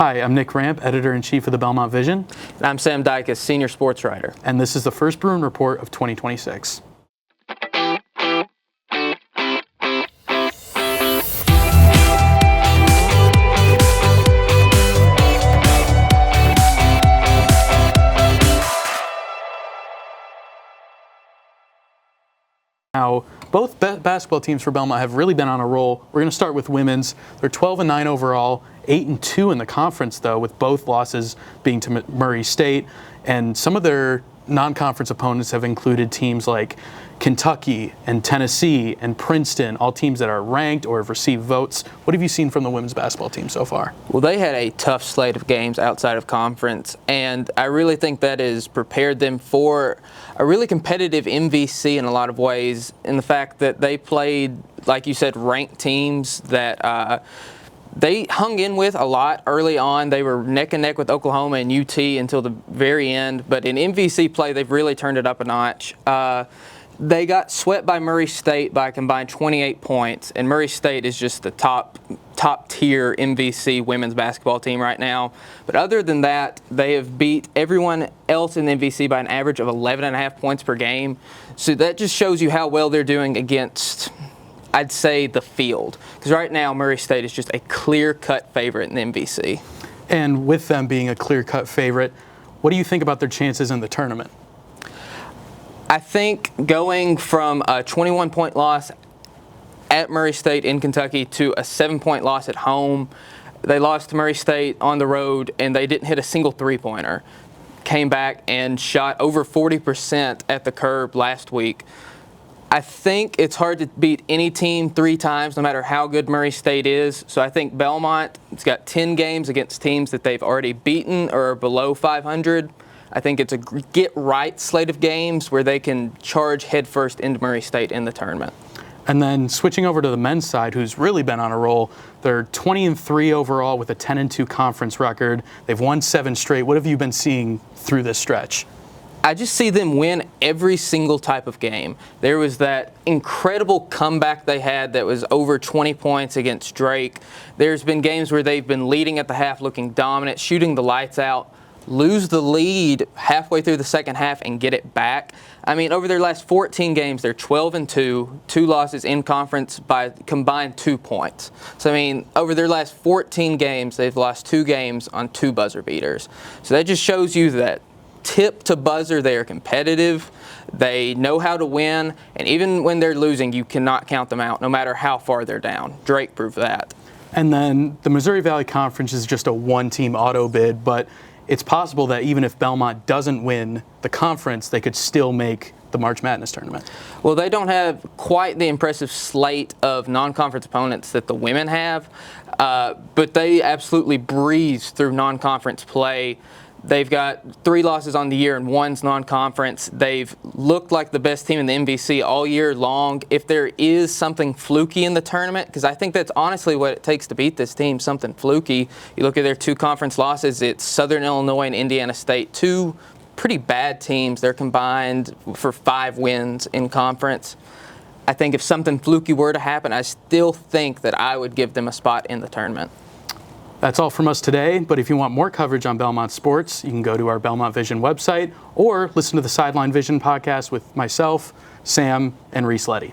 Hi, I'm Nick Ramp, Editor-in-Chief of the Belmont Vision. And I'm Sam Dykus, Senior Sports Writer. And this is the first Bruin Report of 2026. Now, both basketball teams for Belmont have really been on a roll. We're going to start with women's. They're 12-9 overall, 8-2 in the conference, though, with both losses being to Murray State. And some of their non-conference opponents have included teams like Kentucky and Tennessee and Princeton, all teams that are ranked or have received votes. What have you seen from the women's basketball team so far? Well, they had a tough slate of games outside of conference, and I really think that has prepared them for a really competitive MVC in a lot of ways, in the fact that they played, like you said, ranked teams that they hung in with a lot early on. They were neck and neck with Oklahoma and UT until the very end, but in MVC play, they've really turned it up a notch. They got swept by Murray State by a combined 28 points, and Murray State is just the top tier MVC women's basketball team right now. But other than that, they have beat everyone else in the MVC by an average of 11.5 points per game. So that just shows you how well they're doing against, I'd say, the field. Because right now, Murray State is just a clear-cut favorite in the MVC. And with them being a clear-cut favorite, what do you think about their chances in the tournament? I think going from a 21-point loss at Murray State in Kentucky to a 7-point loss at home, they lost to Murray State on the road and they didn't hit a single three-pointer. Came back and shot over 40% at the curb last week. I think it's hard to beat any team 3 times, no matter how good Murray State is. So I think Belmont has got 10 games against teams that they've already beaten or are below 500. I think it's a get-right slate of games where they can charge headfirst into Murray State in the tournament. And then switching over to the men's side, who's really been on a roll, they're 20-3 overall with a 10-2 conference record. They've won 7 straight. What have you been seeing through this stretch? I just see them win every single type of game. There was that incredible comeback they had that was over 20 points against Drake. There's been games where they've been leading at the half, looking dominant, shooting the lights out, lose the lead halfway through the second half and get it back. I mean, over their last 14 games, they're 12-2, 2 losses in conference by combined 2 points. So, I mean, over their last 14 games, they've lost 2 games on 2 buzzer beaters. So that just shows you that tip to buzzer, they are competitive, they know how to win, and even when they're losing, you cannot count them out, no matter how far they're down. Drake proved that. And then the Missouri Valley Conference is just a one-team auto bid, but it's possible that even if Belmont doesn't win the conference, they could still make the March Madness tournament. Well, they don't have quite the impressive slate of non-conference opponents that the women have, but they absolutely breeze through non-conference play. They've got 3 losses on the year and 1's non-conference. They've looked like the best team in the MVC all year long. If there is something fluky in the tournament, because I think that's honestly what it takes to beat this team, something fluky. You look at their 2 conference losses, it's Southern Illinois and Indiana State, 2 pretty bad teams. They're combined for 5 wins in conference. I think if something fluky were to happen, I still think that I would give them a spot in the tournament. That's all from us today, but if you want more coverage on Belmont sports, you can go to our Belmont Vision website or listen to the Sideline Vision podcast with myself, Sam, and Reese Letty.